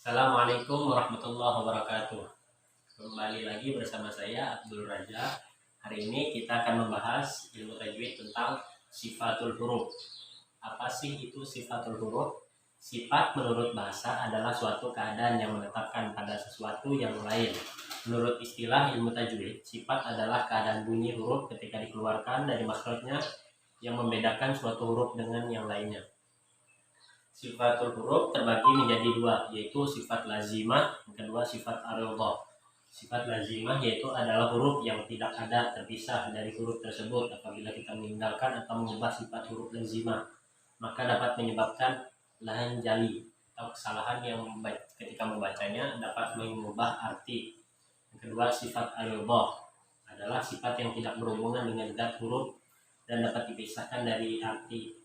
Assalamualaikum warahmatullahi wabarakatuh. Kembali lagi bersama saya Abdul Raja. Hari ini kita akan membahas ilmu tajwid tentang sifatul huruf. Apa sih itu sifatul huruf? Sifat menurut bahasa adalah suatu keadaan yang menetapkan pada sesuatu yang lain. Menurut istilah ilmu tajwid, sifat adalah keadaan bunyi huruf ketika dikeluarkan dari makhrajnya yang membedakan suatu huruf dengan yang lainnya. Sifatul huruf terbagi menjadi dua, yaitu sifat lazimah, yang kedua sifat aridhah. Sifat lazimah yaitu adalah huruf yang tidak ada terpisah dari huruf tersebut. Apabila kita meninggalkan atau mengubah sifat huruf lazimah, maka dapat menyebabkan lahan jali atau kesalahan yang ketika membacanya dapat mengubah arti. Yang kedua sifat aridhah adalah sifat yang tidak berhubungan dengan zat huruf dan dapat dipisahkan dari arti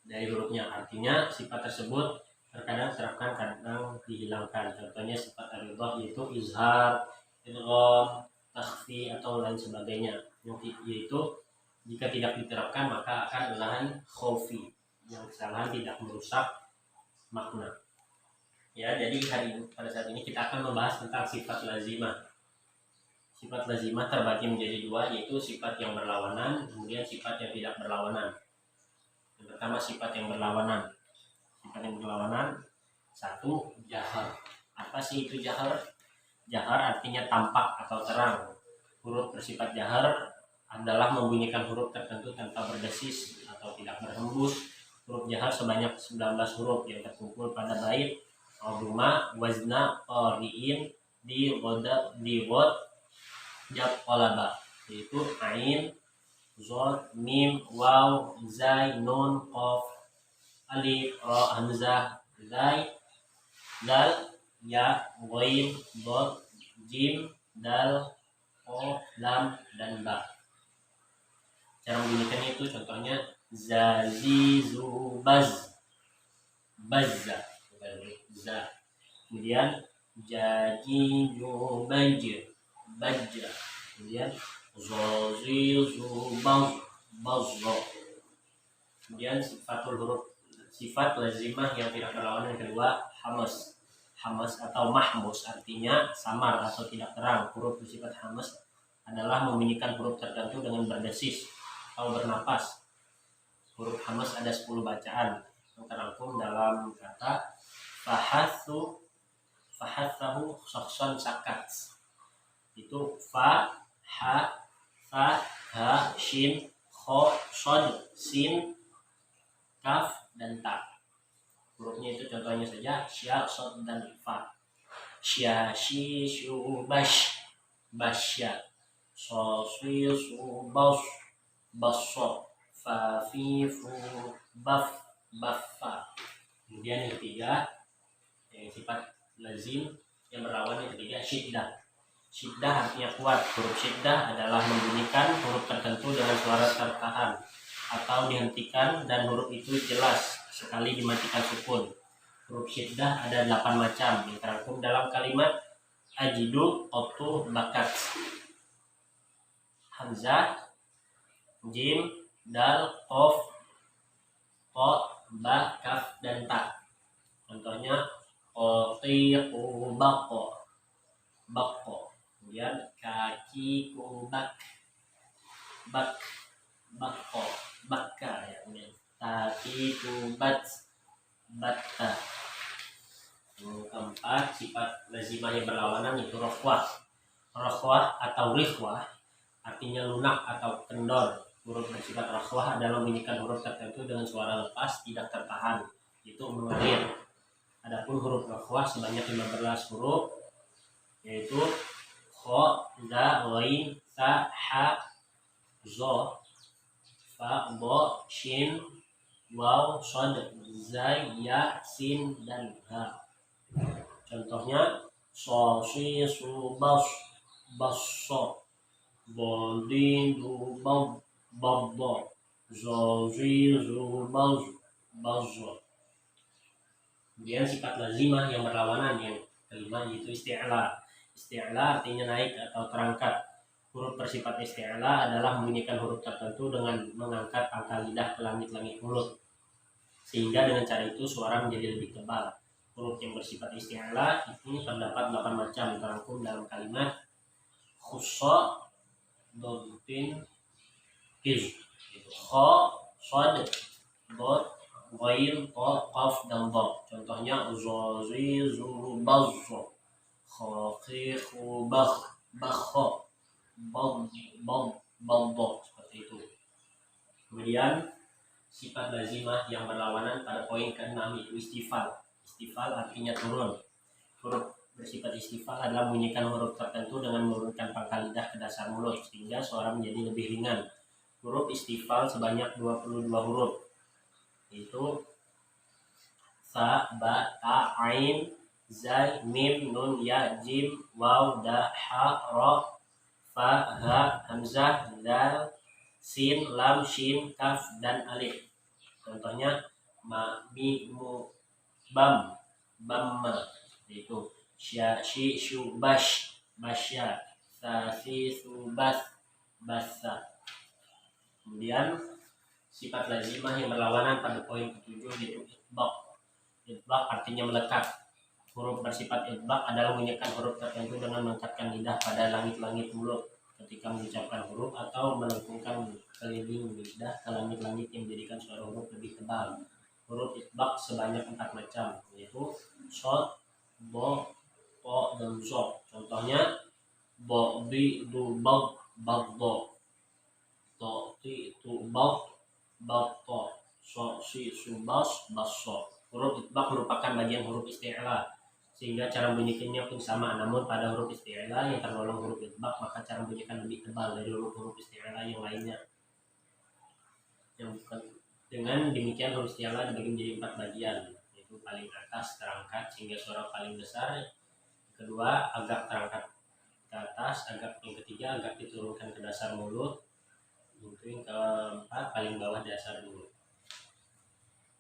dari hurufnya. Artinya sifat tersebut terkadang terapkan, kadang dihilangkan. Contohnya sifat aridhah yaitu izhar, idgham, takhfi atau lain sebagainya. Yaitu jika tidak diterapkan maka akan lahan khaufi, yang kesalahan tidak merusak makna. Ya, jadi pada saat ini kita akan membahas tentang sifat lazimah. Sifat lazimah terbagi menjadi dua, yaitu sifat yang berlawanan, kemudian sifat yang tidak berlawanan. Yang pertama sifat yang berlawanan. Sifat yang berlawanan, satu, jahar. Apa sih itu jahar? Jahar artinya tampak atau terang. Huruf bersifat jahar adalah membunyikan huruf tertentu tanpa berdesis atau tidak berhembus. Huruf jahar sebanyak 19 huruf yang terkumpul pada bait Roma, wazna, qari'in, di ghod, jab, qalaba, yaitu ain, zod, mim, waw, zai, nun, qaf, alif, ra, hamzah, zai, dal, ya, ghain, dod, jim, dal, qaf, lam, dan ba. Cara membunyikannya itu contohnya zazi, zu, baz, bazza, za. Kemudian jaji, ju, baj, bajja. Kemudian zozi, zubaz, bazzo. Kemudian sifatul huruf, sifat lazimah yang tidak berlawanan yang kedua, hamas. Hamas atau mahmus artinya samar atau tidak terang. Huruf bersifat hamas adalah membunyikan huruf tertentu dengan berdesis atau bernapas. Huruf hamas ada 10 bacaan yang terangkum dalam kata fahatsahu shakhsan sakat. Itu fa, ha, fa, ha, shin, kho, shod, sin, kaf, dan ta. Hurufnya itu contohnya saja sya, shod, dan fa. Sya, shi, shu, bash, basya. So, swi, su, bas, basso. Fa, fi, fu, baf, baffa. Kemudian yang ketiga, yang sifat lazim yang berlawan yang ketiga, syiddah. Syiddah artinya kuat. Huruf syiddah adalah membunyikan huruf tertentu dengan suara tertahan atau dihentikan dan huruf itu jelas sekali dimatikan sukun. Huruf syiddah ada 8 macam yang terangkum dalam kalimat ajidu, otu, bakat. Hamzah, jim, dal, qaf, ta, ba, kaf, dan ta. Contohnya qatiqu, baqo, baqo. Kemudian kaki, kubak, bak, bako, bakka, ya. Kemudian kaki, kubat, batta. Yang keempat, sifat lazimah yang berlawanan yaitu rakhwah. Rakhwah atau rikhwah artinya lunak atau kendor. Huruf bersifat rakhwah adalah membunyikan huruf tertentu dengan suara lepas tidak tertahan, itu mengalir. Adapun huruf rakhwah sebanyak 15 huruf, yaitu kho, za, ghain, sa, ha, zo, fa, bo, shin, waw, shod, zai, ya, sin, dan ha. Contohnya so, si, su, bas, basso, bodin, du, bab, babbo, zo, zi, zu, baz, bazzo. Kemudian sifat lazimah yang berlawanan yang kelima yaitu isti'la. Isti'la artinya naik atau terangkat. Huruf bersifat isti'la adalah membunyikan huruf tertentu dengan mengangkat pangkal lidah ke langit-langit mulut, sehingga dengan cara itu suara menjadi lebih tebal. Huruf yang bersifat isti'la itu terdapat 8 macam terangkum dalam kalimat khussa, dodin, iz. Kho, sod, dod, ghail, to, qaf, dan dha. Contohnya zazi, zuru, bazzo, khaqi, khubakh, bakho, bad, bad, baddo. Seperti itu. Kemudian sifat lazimah yang berlawanan pada poin ke-6 itu istifal. Istifal artinya turun. Huruf bersifat istifal adalah membunyikan huruf tertentu dengan menurunkan pangkal lidah ke dasar mulut sehingga suara menjadi lebih ringan. Huruf istifal sebanyak 22 huruf, yaitu sa, ba, ta, ain, zai, mim, nun, ya, jim, waw, da, ha, ra, fa, ha, hamzah, dal, sin, lam, shin, kaf, dan alif. Contohnya ma, mi, mu, bam, bamma, yaitu sya, shi, shu, bash, basya, sa, si, su, bas, basa. Kemudian sifat lazimah yang berlawanan pada poin ke-7 yaitu itbaq. Itbaq artinya melekat. Huruf bersifat itbaq adalah menyekat huruf tertentu dengan melekatkan lidah pada langit-langit mulut ketika mengucapkan huruf atau melengkungkan keliling lidah ke langit-langit yang menjadikan suara huruf lebih tebal. Huruf itbaq sebanyak 4 macam, yaitu shod, bo, to, dan zo. Contohnya bo, bi, du, bag, bagdo, to, ti, tu, bag, bagto, so, si, su, bas, basso. Huruf itbaq merupakan bagian huruf isti'la sehingga cara membunyikannya pun sama, namun pada huruf isti'la yang tergolong huruf itbaq maka cara membunyikan lebih tebal dari huruf isti'la yang lainnya. Dengan demikian huruf isti'la dibagi menjadi 4 bagian, yaitu paling atas terangkat sehingga suara paling besar, kedua agak terangkat ke atas, agak yang ketiga agak diturunkan ke dasar mulut, yang keempat paling bawah dasar mulut.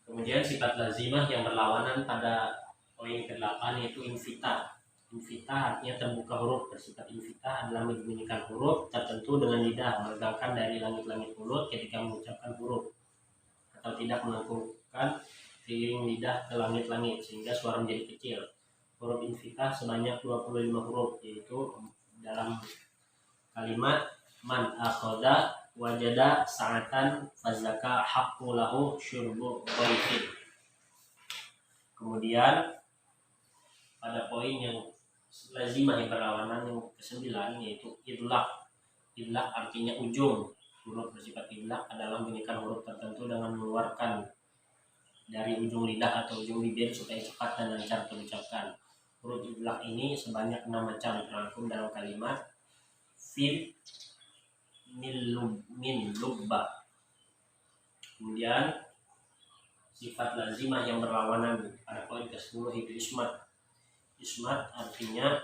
Kemudian sifat lazimah yang berlawanan pada poin ke-8 yaitu infitah. Infitah artinya terbuka huruf. Bersifat infitah adalah membunyikan huruf tertentu dengan lidah meregangkan dari langit-langit mulut ketika mengucapkan huruf atau tidak melengkungkan keliling lidah ke langit-langit sehingga suara menjadi kecil. Huruf infitah sebanyak 25 huruf, yaitu dalam kalimat man akhadha wajada sa'atan fazaka haqqu lahu syurbu dhaifin. Kemudian pada poin yang lazimah yang berlawanan yang ke-9 yaitu idlaq. Idlaq artinya ujung. Huruf bersifat idlaq adalah membunyikan huruf tertentu dengan mengeluarkan dari ujung lidah atau ujung bibir supaya cepat dan lancar terucapkan. Huruf idlaq ini sebanyak 6 macam terangkum dalam kalimat fil min lubba. Kemudian sifat lazimah yang berlawanan pada poin ke-10 itu ismat. Ismat artinya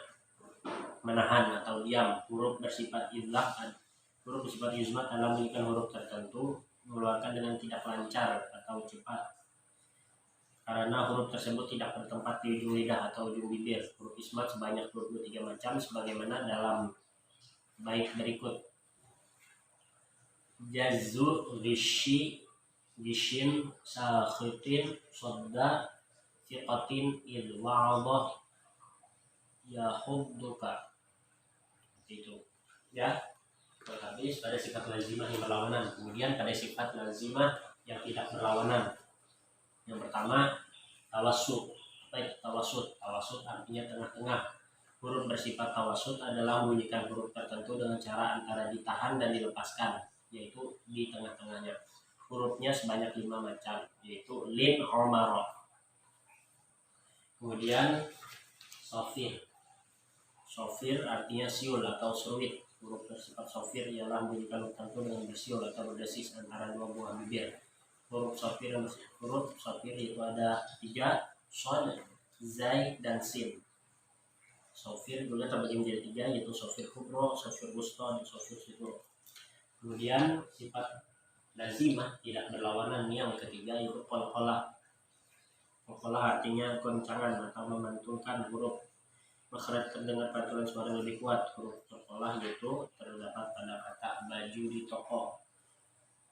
menahan atau diam. Huruf bersifat idlaq, huruf bersifat ismat adalah membunyikan huruf tertentu mengeluarkan dengan tidak lancar atau cepat karena huruf tersebut tidak bertempat di ujung lidah atau ujung bibir. Huruf ismat sebanyak 23 macam sebagaimana dalam bait berikut. Jazu, rishi, gishin, sakhitin, sodda, fiqatin, ilwa'adah, yahudduka. Itu ya, habis pada sifat lazimah yang berlawanan. Kemudian pada sifat lazimah yang tidak berlawanan. Yang pertama tawassut. Tawassut artinya tengah-tengah. Huruf bersifat tawassut adalah membunyikan huruf tertentu dengan cara antara ditahan dan dilepaskan, yaitu di tengah-tengahnya. Hurufnya sebanyak 5 macam, yaitu lin, omaro. Kemudian sofir. Sofir artinya siul atau seruit. Huruf bersifat sofir ialah membunyikan huruf tertentu dengan bersiul atau berdesis antara 2 buah bibir. Huruf sofir itu ada 3, shod, zai, dan sin. Sofir juga terbagi menjadi 3, yaitu sofir kubro, sofir wusta, dan sofir sugro. Kemudian sifat lazimah tidak berlawanan yang ketiga yaitu qalqalah. Qalqalah artinya goncangan atau memantulkan huruf. Makhraj terdengar pantulan suara lebih kuat. Huruf qalqalah yaitu terdapat pada kata baju di toko.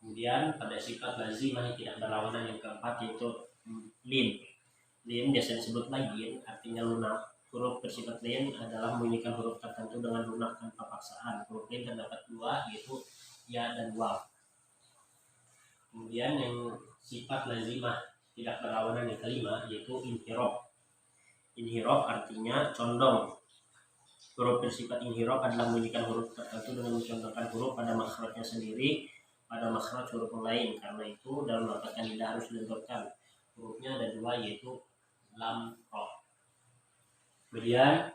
Kemudian pada sifat lazimah yang tidak berlawanan yang keempat yaitu lin. Lin biasa disebut lagin, artinya lunak. Huruf bersifat lin adalah membunyikan huruf tertentu dengan lunak tanpa paksaan. Huruf lin terdapat dua, yaitu ya dan waw. Kemudian yang sifat lazimah tidak berlawanan yang kelima, yaitu inhiraf. Inhiraf artinya condong. Huruf bersifat inhiraf adalah membunyikan huruf tertentu dengan mencontohkan huruf pada makhrajnya sendiri pada makhraj huruf lain. Karena itu dalam mendapatkan lidah harus dilenturkan. Hurufnya ada dua, yaitu lam, ro. Kemudian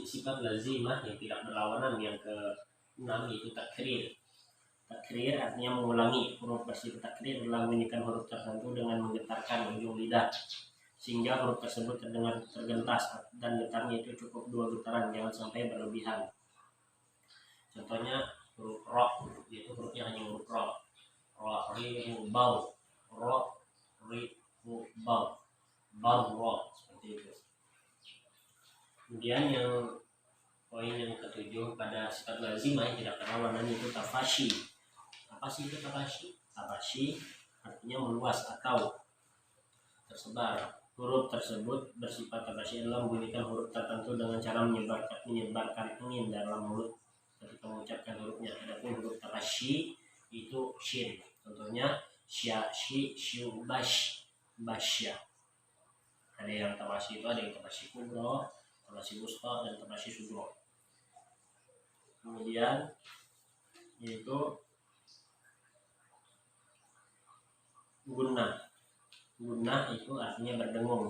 sifat lazimah yang tidak berlawanan yang ke-6, yaitu takrir. Takrir artinya mengulangi. Huruf bersifat takrir adalah membunyikan huruf tertentu dengan menggetarkan ujung lidah sehingga huruf tersebut terdengar tergentas, dan getarnya itu cukup 2 getaran, jangan sampai berlebihan. Contohnya huruf ro, yaitu hurufnya hanya huruf ro. Ro, ri, ru, bau. Ro, ri, ru, bau. Bau, ro, seperti itu. Kemudian yang poin yang ketujuh pada sifat lazimah yang tidak berlawanan itu tafashi. Apa sih itu tafashi? Tafashi artinya meluas atau tersebar. Huruf tersebut bersifat tafashi adalah membunyikan huruf tertentu dengan cara menyebarkan angin dalam mulut ketika mengucapkan hurufnya. Adapun huruf tafashi itu shin. Contohnya sya, shi, syu, bash, basya. Ada yang tafashi itu, ada yang tafashi kubro, tafashi wusta, dan tafashi sugro. Kemudian yaitu gunnah. Gunnah itu artinya berdengung.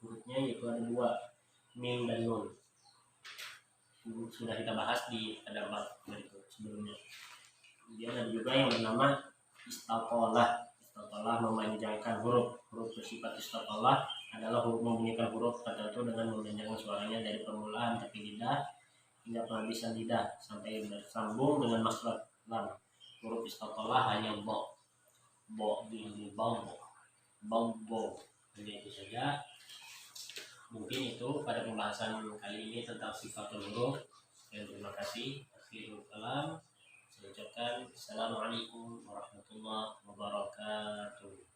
Hurufnya yaitu ada dua, mim dan nun. Sudah kita bahas di tadabbur berikut sebelumnya. Kemudian ada juga yang bernama istaqalah. Istaqalah memanjangkan huruf. Huruf bersifat istaqalah adalah huruf membunyikan huruf tertentu dengan memanjangkan suaranya dari permulaan tepi lidah hingga penghabisan lidah sampai bersambung dengan makhraj lam. Huruf istaqalah hanya bo, bo, di bau, bau. Jadi itu saja. Mungkin itu pada pembahasan kali ini tentang sifatul huruf. Dan terima kasih. Akhirul kalam. Saya ucapkan assalamualaikum warahmatullahi wabarakatuh.